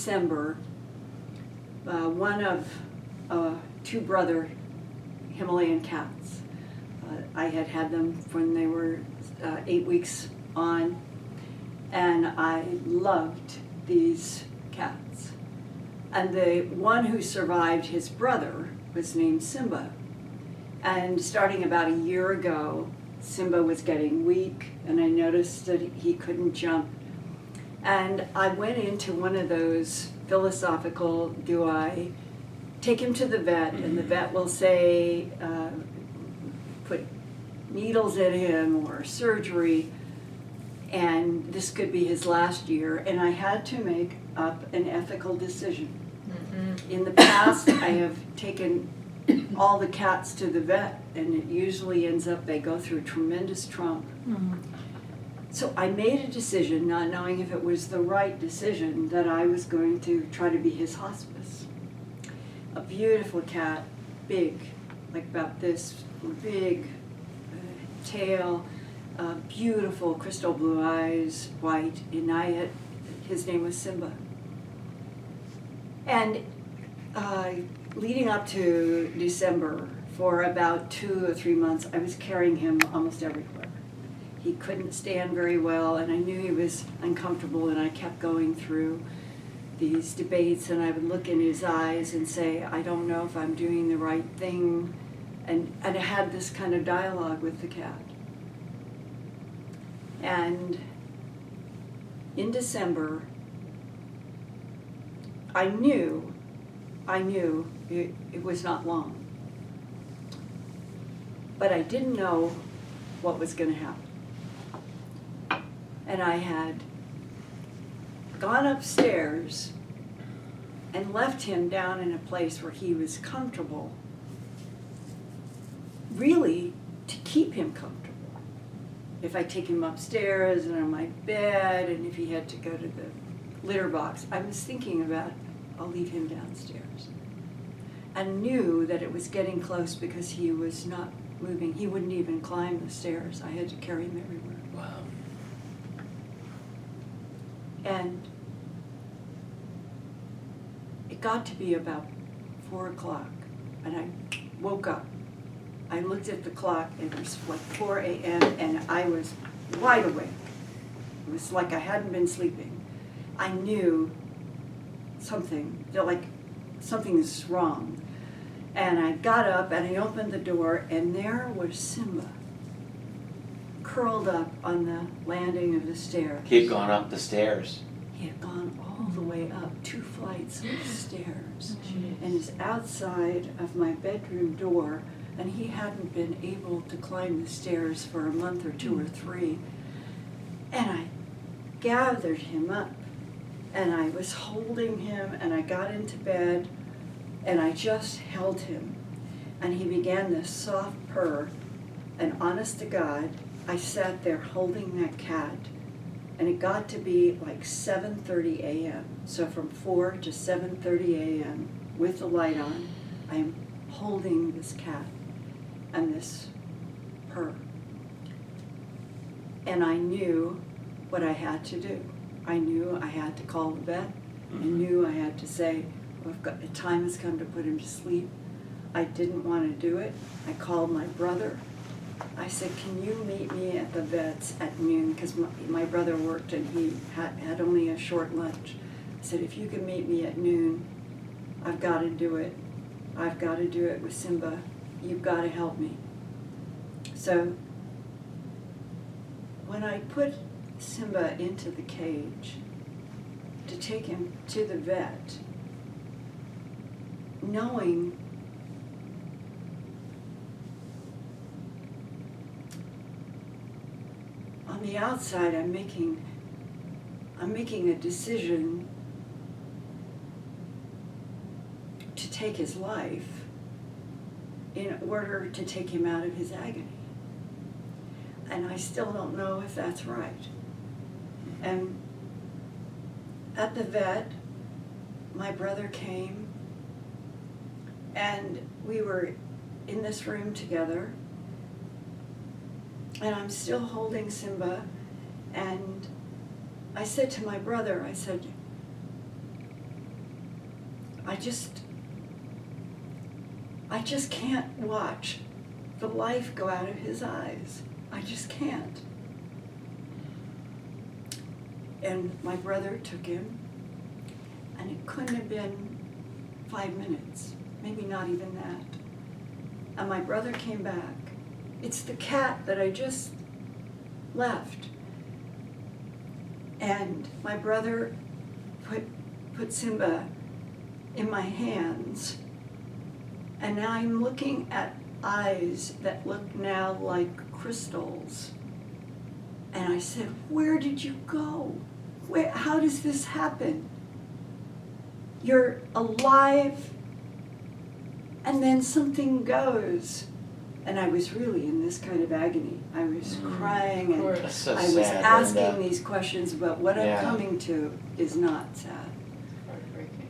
December, one of two brother Himalayan cats. I had had them when they were 8 weeks on, and I loved these cats. And the one who survived his brother was named Simba. And starting about a year ago, Simba was getting weak, and I noticed that he couldn't jump. And I went into one of those philosophical, do I take him to the vet, and the vet will say, put needles in him or surgery, and this could be his last year, and I had to make up an ethical decision. In the past, I have taken all the cats to the vet, and it usually ends up they go through tremendous trauma. So I made a decision, not knowing if it was the right decision, that I was going to try to be his hospice. A beautiful cat, big, like about this, big tail, beautiful crystal blue eyes, white, and his name was Simba. And leading up to December, for about 2 or 3 months, I was carrying him almost everywhere. He couldn't stand very well, and I knew he was uncomfortable, and I kept going through these debates, and I would look in his eyes and say, I don't know if I'm doing the right thing, and I had this kind of dialogue with the cat. And in December, I knew it was not long. But I didn't know what was going to happen. And I had gone upstairs and left him down in a place where he was comfortable, really to keep him comfortable. If I take him upstairs and on my bed, and if he had to go to the litter box, I was thinking about, I'll leave him downstairs. And knew that it was getting close because he was not moving. He wouldn't even climb the stairs. I had to carry him everywhere. Wow. And it got to be about 4 o'clock, and I woke up. I looked at the clock, and it was like 4 a.m., and I was wide awake. It was like I hadn't been sleeping. I knew something is wrong. And I got up, and I opened the door, and there was Simba, curled up on the landing of the stairs. He had gone up the stairs. He had gone all the way up 2 flights of stairs, and is outside of my bedroom door, and he hadn't been able to climb the stairs for a month or 2 or 3. And I gathered him up, and I was holding him, and I got into bed, and I just held him, and he began this soft purr, and honest to God, I sat there holding that cat, and it got to be like 7:30 a.m. So from 4 to 7:30 a.m. with the light on, I am holding this cat and this purr. And I knew what I had to do. I knew I had to call the vet. I knew I had to say, the time has come to put him to sleep. I didn't want to do it. I called my brother. I said, can you meet me at the vet's at noon? Because my brother worked and he had only a short lunch. I said, if you can meet me at noon, I've got to do it. I've got to do it with Simba. You've got to help me. So when I put Simba into the cage to take him to the vet, knowing on the outside I'm making a decision to take his life in order to take him out of his agony. And I still don't know if that's right. And at the vet, my brother came, and we were in this room together, and I'm still holding Simba, and I said to my brother, I said, I just can't watch the life go out of his eyes. I just can't. And my brother took him, and it couldn't have been 5 minutes, maybe not even that. And my brother came back. It's the cat that I just left. And my brother put Simba in my hands, and now I'm looking at eyes that look now like crystals. And I said, where did you go? How does this happen? You're alive, and then something goes. And I was really in this kind of agony. I was crying, and So I was sad, asking Linda. these questions, but what I'm coming to is not sad. Heartbreaking.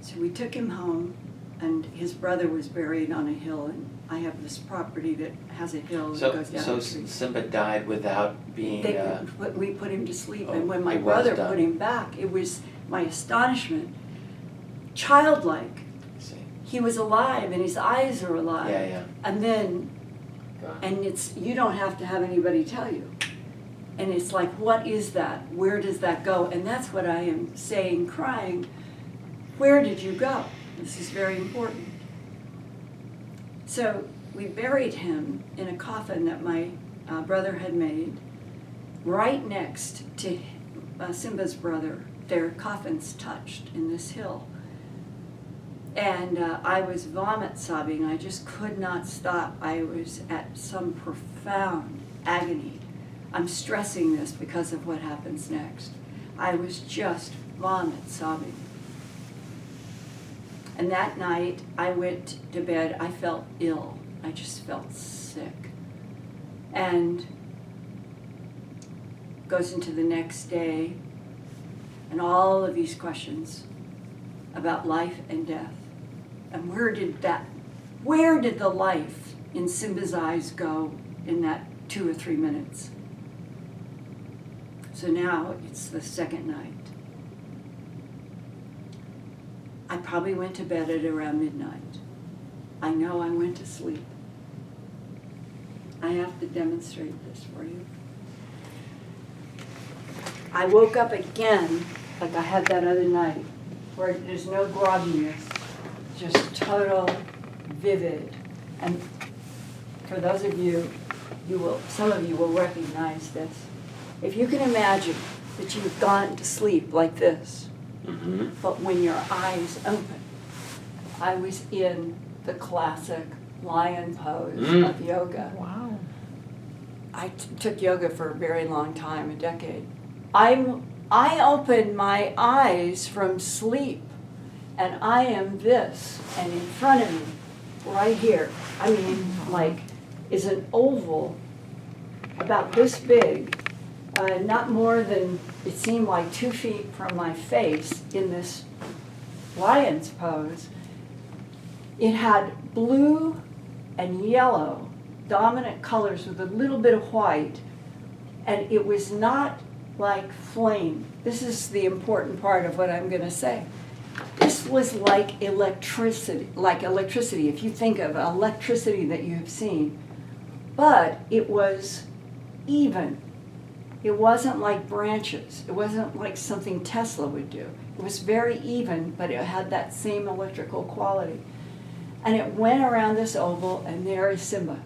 So we took him home, and his brother was buried on a hill, and I have this property that has a hill that goes down. So Simba died without being... We put him to sleep, Oh, and when my it was brother done. put him back, it was my astonishment, childlike. See. He was alive, and his eyes are alive. Yeah. And then, God. and you don't have to have anybody tell you. And it's like, what is that? Where does that go? And that's what I am saying, crying. Where did you go? This is very important. So we buried him in a coffin that my brother had made right next to Simba's brother. Their coffins touched in this hill. And I was vomit sobbing. I just could not stop. I was at some profound agony. I'm stressing this because of what happens next. I was just vomit sobbing. And that night, I went to bed. I felt ill. I just felt sick. And goes into the next day, and all of these questions about life and death. And where did the life in Simba's eyes go in that 2 or 3 minutes? So now it's the second night. I probably went to bed at around midnight. I know I went to sleep. I have to demonstrate this for you. I woke up again, like I had that other night, where there's no grogginess, just total, vivid. And for those of you, some of you will recognize this. If you can imagine that you've gone to sleep like this, but when your eyes open, I was in the classic lion pose of yoga. Wow. I took yoga for a very long time, a decade. I opened my eyes from sleep, and I am this, and in front of me, right here, I mean, like, is an oval about this big, not more than, it seemed like 2 feet from my face in this lion's pose. It had blue and yellow dominant colors with a little bit of white, and it was not like flame. This is the important part of what I'm going to say. This was like electricity, if you think of electricity that you have seen, but it was even. It wasn't like branches. It wasn't like something Tesla would do. It was very even, but it had that same electrical quality. And it went around this oval, and there is Simba,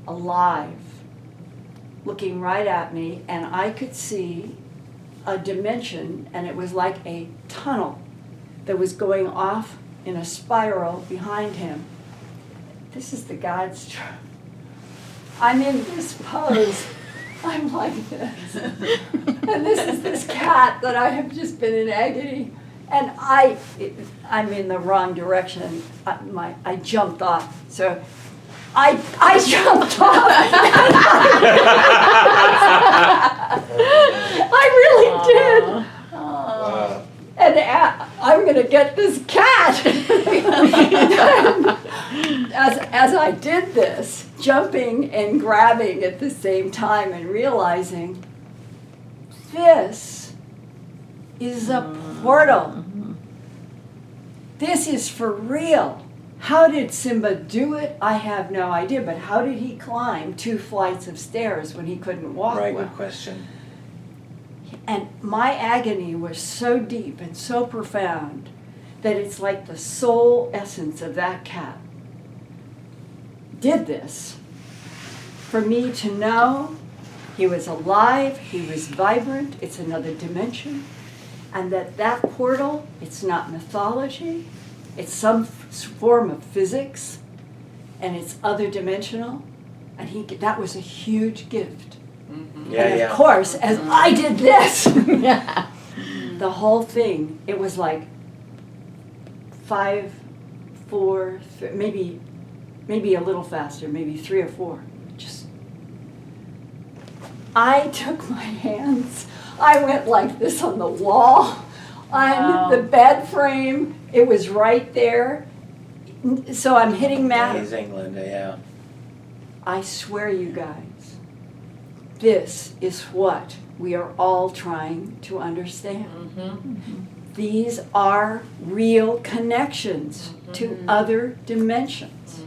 alive, looking right at me, and I could see a dimension, and it was like a tunnel that was going off in a spiral behind him. This is the God's truth. I'm in this pose. I'm like this. And this is this cat that I have just been in agony. And I'm in the wrong direction. I jumped off. So I jumped off. I really did. Wow. And I'm going to get this cat. As I did this, jumping and grabbing at the same time and realizing this is a portal. this is for real. How did Simba do it? I have no idea, but how did he climb 2 flights of stairs when he couldn't walk Right, well? good question. And my agony was so deep and so profound that it's like the soul essence of that cat did this for me to know he was alive, he was vibrant, it's another dimension, and that portal, it's not mythology, it's some form of physics, and it's other dimensional, and that was a huge gift. Yeah, And yeah. of course, as I did this, the whole thing, it was like 5, 4, maybe a little faster, maybe 3 or 4. Just, I took my hands, I went like this on the wall, on the bed frame. It was right there. So I'm hitting matter. Amazing, Linda, yeah. I swear, you guys, this is what we are all trying to understand. These are real connections to other dimensions.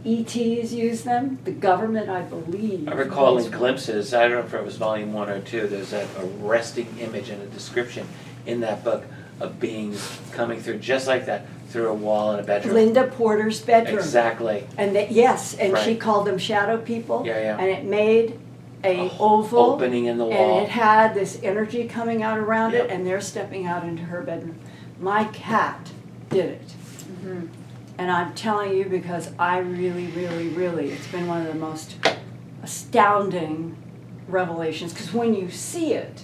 ETs use them, the government, I believe. I recall in glimpses, I don't know if it was volume 1 or 2, there's a arresting image and a description in that book of beings coming through just like that, through a wall in a bedroom. Linda Porter's bedroom. Exactly. And yes, and she Right. called them shadow people. Yeah, yeah. And it made a oval opening in the wall. and it had this energy coming out around Yep. it, and they're stepping out into her bedroom. My cat did it. And I'm telling you, because I really, really, really, it's been one of the most astounding revelations, because when you see it,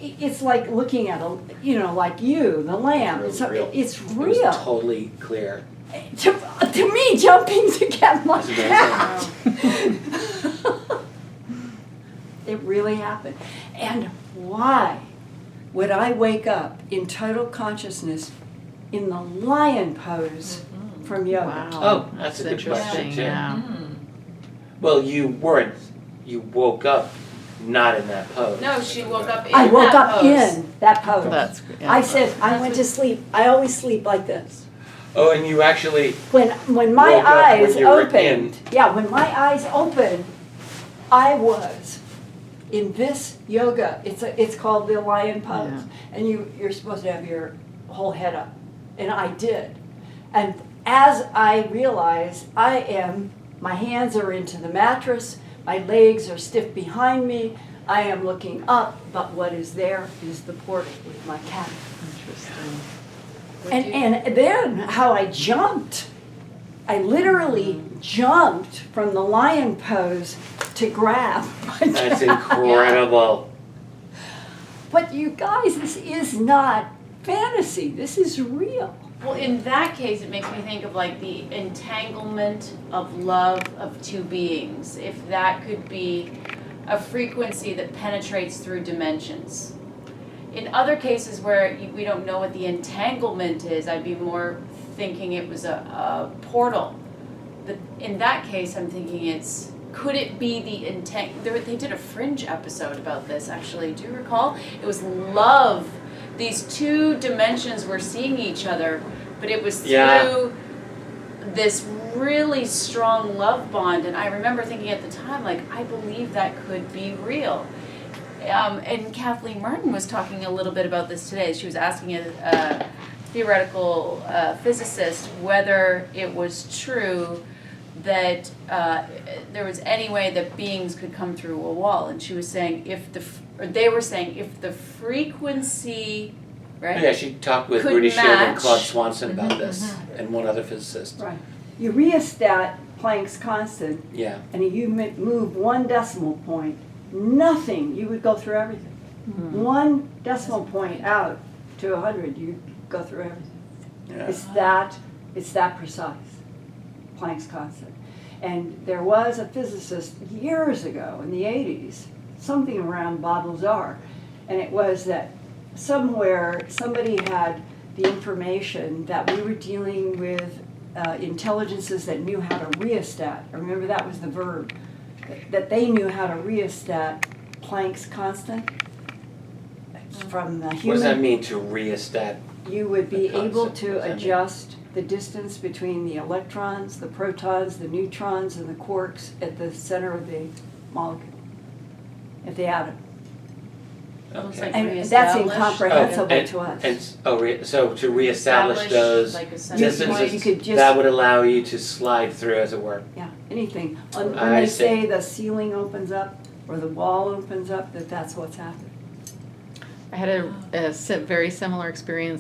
it's like looking at like you, the lamb. It's So real. it's It real. was totally clear. To me, jumping to get my That's amazing. cat. It really happened. And why would I wake up in total consciousness in the lion pose from yoga? Oh, that's a good question, interesting. too. Yeah. Well, you weren't. You woke up not in that pose. No, she woke up in I woke that up pose. in that pose. That's I said, I went to sleep. I always sleep like this. Oh, and you actually, When my Woke up when eyes you were opened, when my eyes opened, I was in this yoga. It's called the lion pose, Yeah. and you're supposed to have your whole head up, and I did. And as I realized, my hands are into the mattress, my legs are stiff behind me. I am looking up, but what is there is the portal with my cat. Interesting. And then how I jumped. I literally jumped from the lion pose to grab my that's cat. incredible. But you guys, this is not fantasy. This is real. Well, in that case, it makes me think of like the entanglement of love of two beings. If that could be a frequency that penetrates through dimensions. In other cases where we don't know what the entanglement is, I'd be more thinking it was a portal. But in that case, I'm thinking could it be the they did a Fringe episode about this, actually. Do you recall? It was love. These two dimensions were seeing each other, but it was through this really strong love bond. And I remember thinking at the time, like, I believe that could be real. And Kathleen Martin was talking a little bit about this today. She was asking a theoretical physicist whether it was true that there was any way that beings could come through a wall. And she was saying they were saying if the frequency, right? Yeah, she talked with Could Rudy Shield and match. Claude Swanson about this, and one other physicist. Right. You rheostat Planck's constant, Yeah. and you move 1 decimal point, nothing, you would go through everything. 1 decimal point out to 100, you go through everything. Yeah. It's that precise, Planck's constant. And there was a physicist years ago in the 80s, something around Bob Lazar, and it was that somewhere somebody had the information that we were dealing with intelligences that knew how to rheostat. Remember, that was the verb. That they knew how to rheostat Planck's constant. from the What does that human, mean to reestablish? you would be the able concept? to What does that mean? adjust the distance between the electrons, the protons, the neutrons, and the quarks at the center of the molecule, at the atom. Almost Okay. like And that's reestablish. incomprehensible and, to us. so to reestablish those Like a distances, You could just- that would allow you to slide through, as it were. Yeah, anything. When I they see. say the ceiling opens up or the wall opens up, that's what's happening. I had a very similar experience